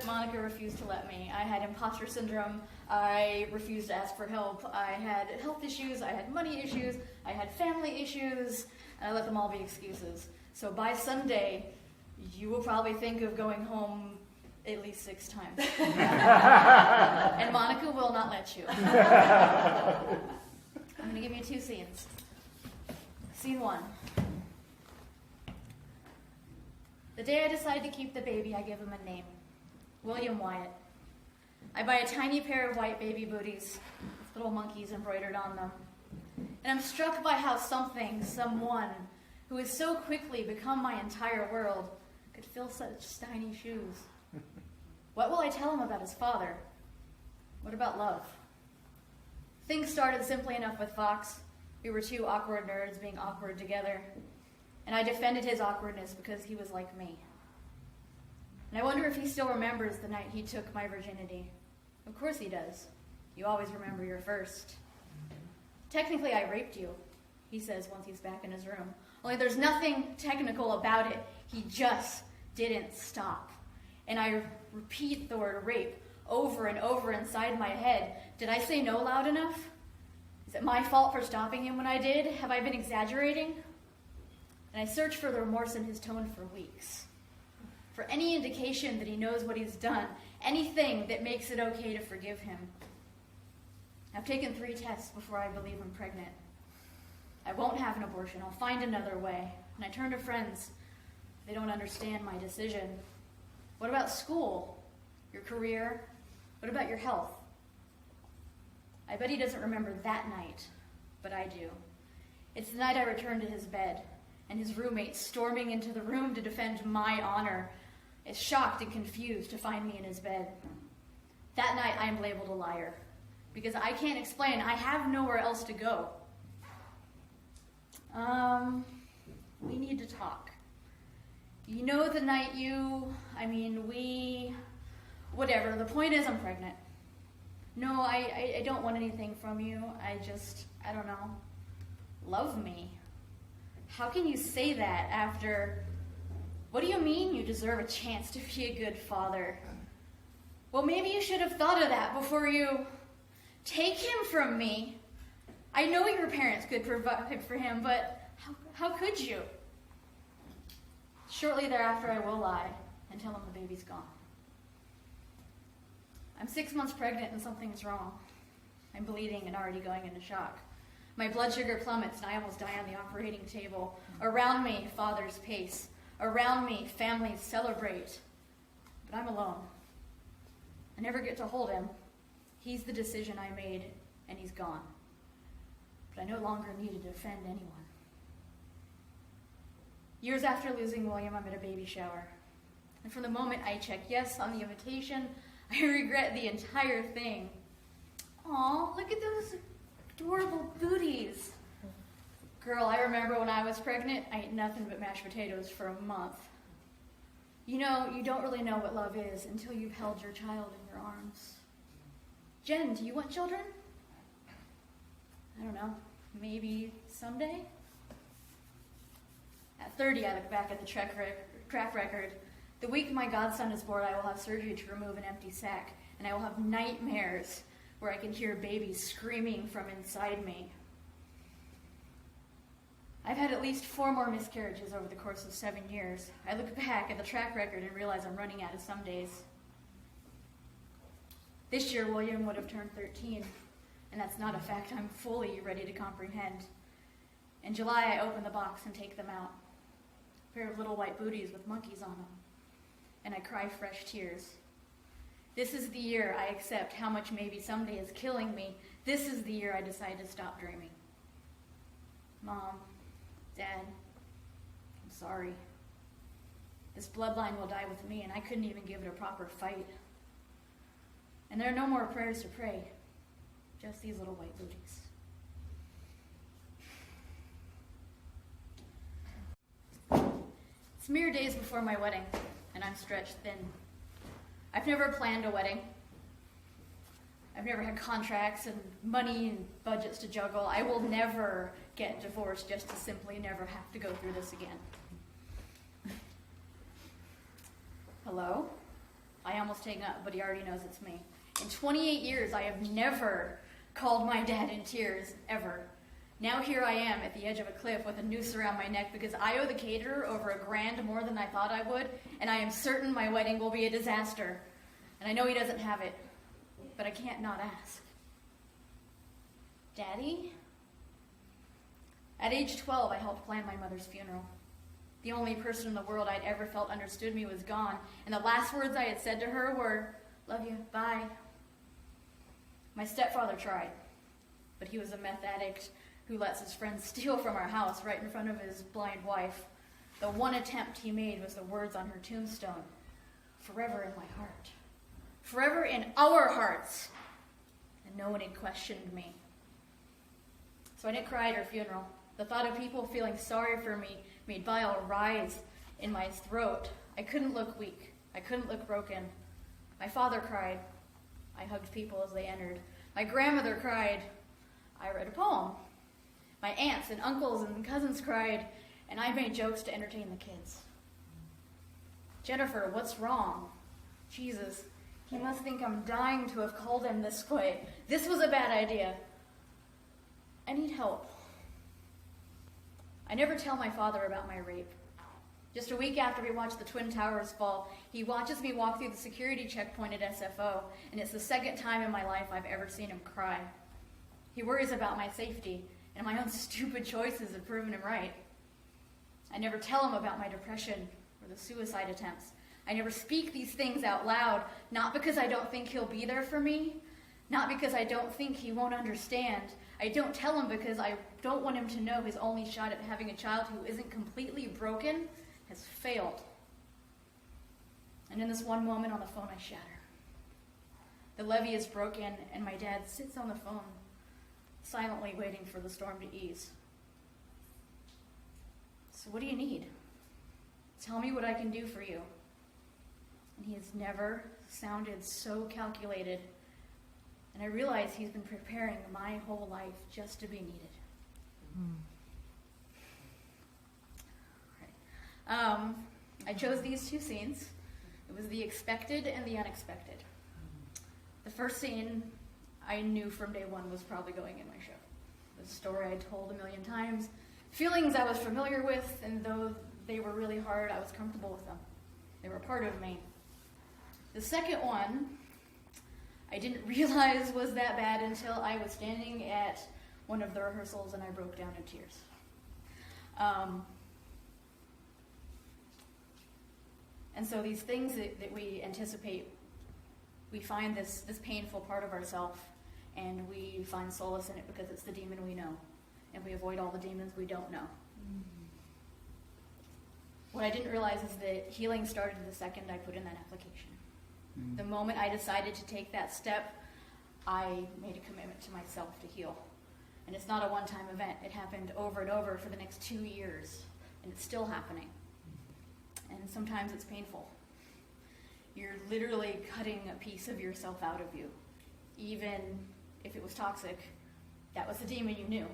Monica refused to let me. I had imposter syndrome. I refused to ask for help. I had health issues. I had money issues. I had family issues. And I let them all be excuses. So by Sunday, you will probably think of going home at least 6 times. And Monica will not let you. I'm going to give you 2 scenes. Scene 1. The day I decide to keep the baby, I give him a name. William Wyatt. I buy a tiny pair of white baby booties with little monkeys embroidered on them. And I'm struck by how someone who has so quickly become my entire world could fill such tiny shoes. What will I tell him about his father? What about love? Things started simply enough with Fox. We were 2 awkward nerds being awkward together. And I defended his awkwardness because he was like me. And I wonder if he still remembers the night he took my virginity. Of course he does. You always remember your first. Technically, I raped you, he says once he's back in his room. Only there's nothing technical about it. He just didn't stop. And I repeat the word rape over and over inside my head. Did I say no loud enough? Is it my fault for stopping him when I did? Have I been exaggerating? And I search for the remorse in his tone for weeks. For any indication that he knows what he's done, anything that makes it okay to forgive him. I've taken 3 tests before I believe I'm pregnant. I won't have an abortion. I'll find another way. And I turn to friends. They don't understand my decision. What about school? Your career? What about your health? I bet he doesn't remember that night, but I do. It's the night I returned to his bed, and his roommate storming into the room to defend my honor is shocked and confused to find me in his bed. That night I am labeled a liar, because I can't explain. I have nowhere else to go. We need to talk. You know the night whatever. The point is I'm pregnant. No, I don't want anything from you. I don't know. Love me. How can you say that after... What do you mean you deserve a chance to be a good father? Well, maybe you should have thought of that before you take him from me. I know your parents could provide for him, but how could you? Shortly thereafter, I will lie and tell him the baby's gone. I'm 6 months pregnant and something is wrong. I'm bleeding and already going into shock. My blood sugar plummets and I almost die on the operating table. Around me, fathers pace. Around me, families celebrate. But I'm alone. I never get to hold him. He's the decision I made, and he's gone. But I no longer need to defend anyone. Years after losing William, I'm at a baby shower. And from the moment I check yes on the invitation, I regret the entire thing. Aw, look at those adorable booties. Girl, I remember when I was pregnant, I ate nothing but mashed potatoes for a month. You know, you don't really know what love is until you've held your child in your arms. Jen, do you want children? I don't know. Maybe someday? At 30, I look back at the track record. The week my godson is born, I will have surgery to remove an empty sac, and I will have nightmares where I can hear babies screaming from inside me. I've had at least 4 more miscarriages over the course of 7 years. I look back at the track record and realize I'm running out of some days. This year, William would have turned 13, and that's not a fact I'm fully ready to comprehend. In July, I open the box and take them out. A pair of little white booties with monkeys on them. And I cry fresh tears. This is the year I accept how much maybe someday is killing me. This is the year I decide to stop dreaming. Mom, Dad, I'm sorry. This bloodline will die with me, and I couldn't even give it a proper fight. And there are no more prayers to pray, just these little white booties. It's mere days before my wedding, and I'm stretched thin. I've never planned a wedding. I've never had contracts and money and budgets to juggle. I will never get divorced just to simply never have to go through this again. Hello? I almost hang up, but he already knows it's me. In 28 years, I have never called my dad in tears, ever. Now here I am at the edge of a cliff with a noose around my neck because I owe the caterer over $1,000 more than I thought I would, and I am certain my wedding will be a disaster. And I know he doesn't have it, but I can't not ask. Daddy? At age 12, I helped plan my mother's funeral. The only person in the world I'd ever felt understood me was gone, and the last words I had said to her were, "Love you, bye." My stepfather tried, but he was a meth addict who lets his friends steal from our house right in front of his blind wife. The one attempt he made was the words on her tombstone, "Forever in my heart." Forever in our hearts. And no one had questioned me. So I didn't cry at her funeral. The thought of people feeling sorry for me made bile rise in my throat. I couldn't look weak. I couldn't look broken. My father cried. I hugged people as they entered. My grandmother cried. I read a poem. My aunts and uncles and cousins cried, and I made jokes to entertain the kids. "Jennifer, what's wrong?" "Jesus, he must think I'm dying to have called him this way. This was a bad idea. I need help." I never tell my father about my rape. Just a week after we watched the Twin Towers fall, he watches me walk through the security checkpoint at SFO, and it's the second time in my life I've ever seen him cry. He worries about my safety, and my own stupid choices have proven him right. I never tell him about my depression or the suicide attempts. I never speak these things out loud, not because I don't think he'll be there for me, not because I don't think he won't understand. I don't tell him because I don't want him to know his only shot at having a child who isn't completely broken has failed. And in this one moment on the phone, I shatter. The levee is broken, and my dad sits on the phone, silently waiting for the storm to ease. "So what do you need? Tell me what I can do for you." And he has never sounded so calculated. And I realize he's been preparing my whole life just to be needed. I chose these two scenes. It was the expected and the unexpected. The first scene I knew from day one was probably going in my show. It was a story I told 1,000,000 times, feelings I was familiar with, and though they were really hard, I was comfortable with them. They were part of me. The second one, I didn't realize was that bad until I was standing at one of the rehearsals and I broke down in tears. And so these things that we anticipate, we find this painful part of ourselves, and we find solace in it because it's the demon we know, and we avoid all the demons we don't know. What I didn't realize is that healing started the second I put in that application. The moment I decided to take that step, I made a commitment to myself to heal. And it's not a one-time event. It happened over and over for the next 2 years, and it's still happening. And sometimes it's painful. You're literally cutting a piece of yourself out of you. Even if it was toxic, that was the demon you knew.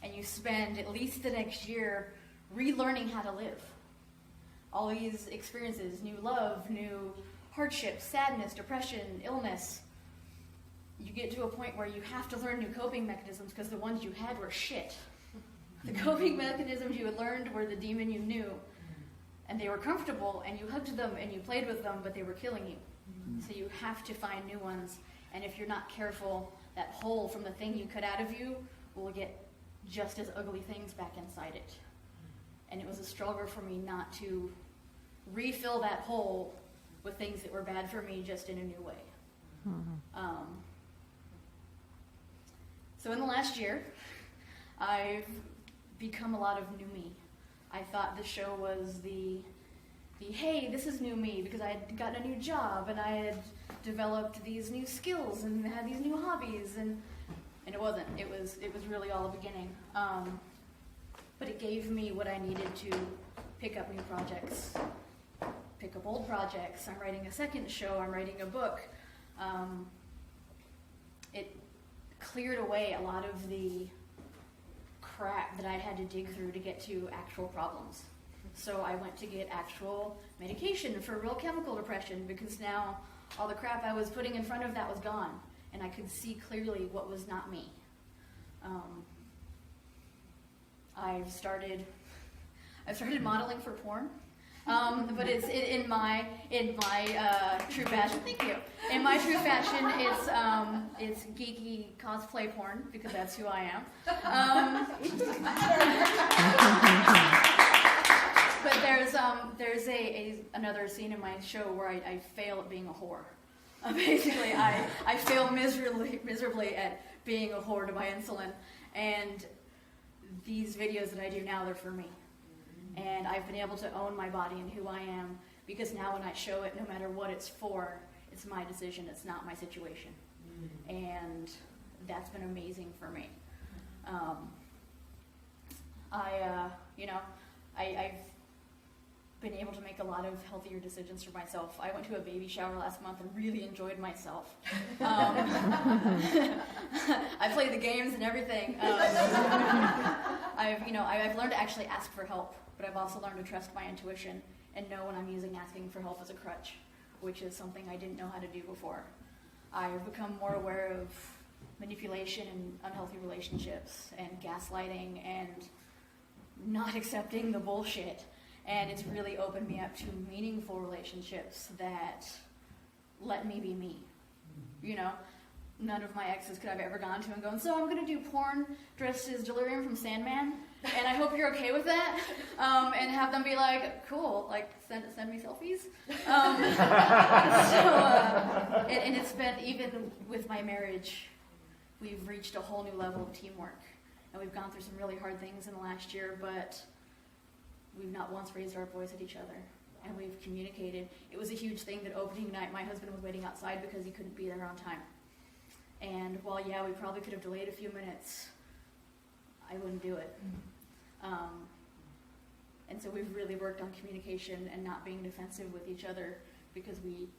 And you spend at least the next year relearning how to live. All these experiences, new love, new hardship, sadness, depression, illness. You get to a point where you have to learn new coping mechanisms because the ones you had were shit. The coping mechanisms you had learned were the demon you knew. And they were comfortable, and you hugged them, and you played with them, but they were killing you. So you have to find new ones. And if you're not careful, that hole from the thing you cut out of you will get just as ugly things back inside it. And it was a struggle for me not to refill that hole with things that were bad for me, just in a new way. So in the last year, I've become a lot of new me. I thought the show was the hey, this is new me, because I had gotten a new job, and I had developed these new skills, and had these new hobbies, and it wasn't. It was really all the beginning. But it gave me what I needed to pick up new projects, pick up old projects. I'm writing a second show. I'm writing a book. It cleared away a lot of the crap that I had to dig through to get to actual problems. So I went to get actual medication for real chemical depression, because now all the crap I was putting in front of that was gone, and I could see clearly what was not me. I've started modeling for porn, but it's in my true fashion. Thank you. In my true fashion, it's geeky cosplay porn, because that's who I am. But there's another scene in my show where I fail at being a whore. Basically, I fail miserably at being a whore to my insulin, and these videos that I do now, they're for me. And I've been able to own my body and who I am, because now when I show it, no matter what it's for, it's my decision, it's not my situation. And that's been amazing for me. I've been able to make a lot of healthier decisions for myself. I went to a baby shower last month and really enjoyed myself. I played the games and everything. I've learned to actually ask for help, but I've also learned to trust my intuition and know when I'm using asking for help as a crutch, which is something I didn't know how to do before. I've become more aware of manipulation and unhealthy relationships and gaslighting and not accepting the bullshit. And it's really opened me up to meaningful relationships that let me be me. You know, none of my exes could have ever gone to and gone, so I'm going to do porn dressed as Delirium from Sandman, and I hope you're okay with that, and have them be like, cool, like, send me selfies. And it's been, even with my marriage, we've reached a whole new level of teamwork, and we've gone through some really hard things in the last year, but we've not once raised our voice at each other, and we've communicated. It was a huge thing that opening night, my husband was waiting outside because he couldn't be there on time. And while, yeah, we probably could have delayed a few minutes, I wouldn't do it. And so we've really worked on communication and not being defensive with each other, because we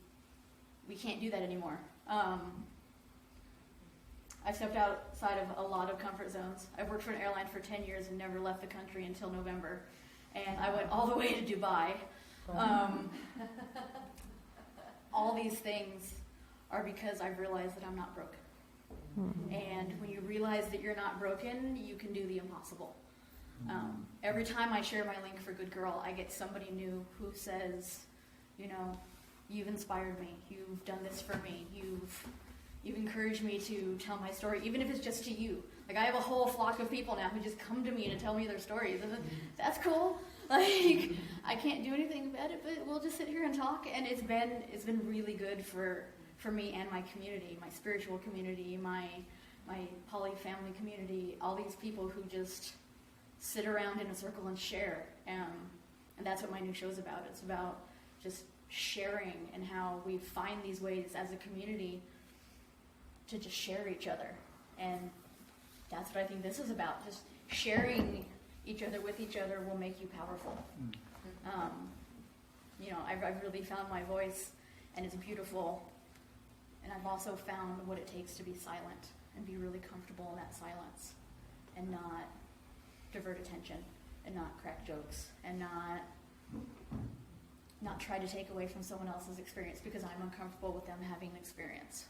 can't do that anymore. I stepped outside of a lot of comfort zones. I've worked for an airline for 10 years and never left the country until November. And I went all the way to Dubai. All these things are because I've realized that I'm not broken. And when you realize that you're not broken, you can do the impossible. Every time I share my link for Good Girl, I get somebody new who says, you know, you've inspired me. You've done this for me. You've encouraged me to tell my story, even if it's just to you. Like, I have a whole flock of people now who just come to me to tell me their stories. And that's cool. Like, I can't do anything about it, but we'll just sit here and talk. And it's been really good for me and my community, my spiritual community, my poly family community, all these people who just sit around in a circle and share. And that's what my new show's about. It's about just sharing and how we find these ways as a community to just share each other. And that's what I think this is about. Just sharing each other with each other will make you powerful. I've really found my voice, and it's beautiful. And I've also found what it takes to be silent and be really comfortable in that silence and not divert attention and not crack jokes and not try to take away from someone else's experience because I'm uncomfortable with them having an experience.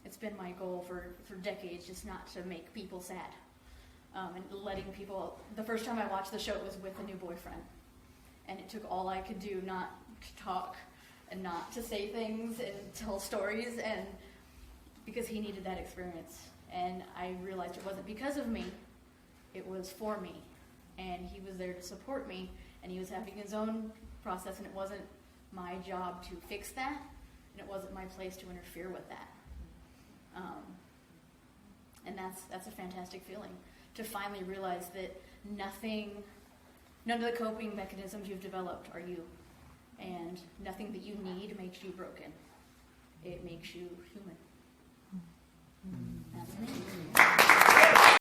It's been my goal for decades just not to make people sad. And letting people, the first time I watched the show, it was with a new boyfriend. And it took all I could do not to talk and not to say things and tell stories, and because he needed that experience. And I realized it wasn't because of me, it was for me. And he was there to support me, and he was having his own process, and it wasn't my job to fix that, and it wasn't my place to interfere with that. And that's a fantastic feeling, to finally realize that none of the coping mechanisms you've developed are you, and nothing that you need makes you broken. It makes you human. That's me.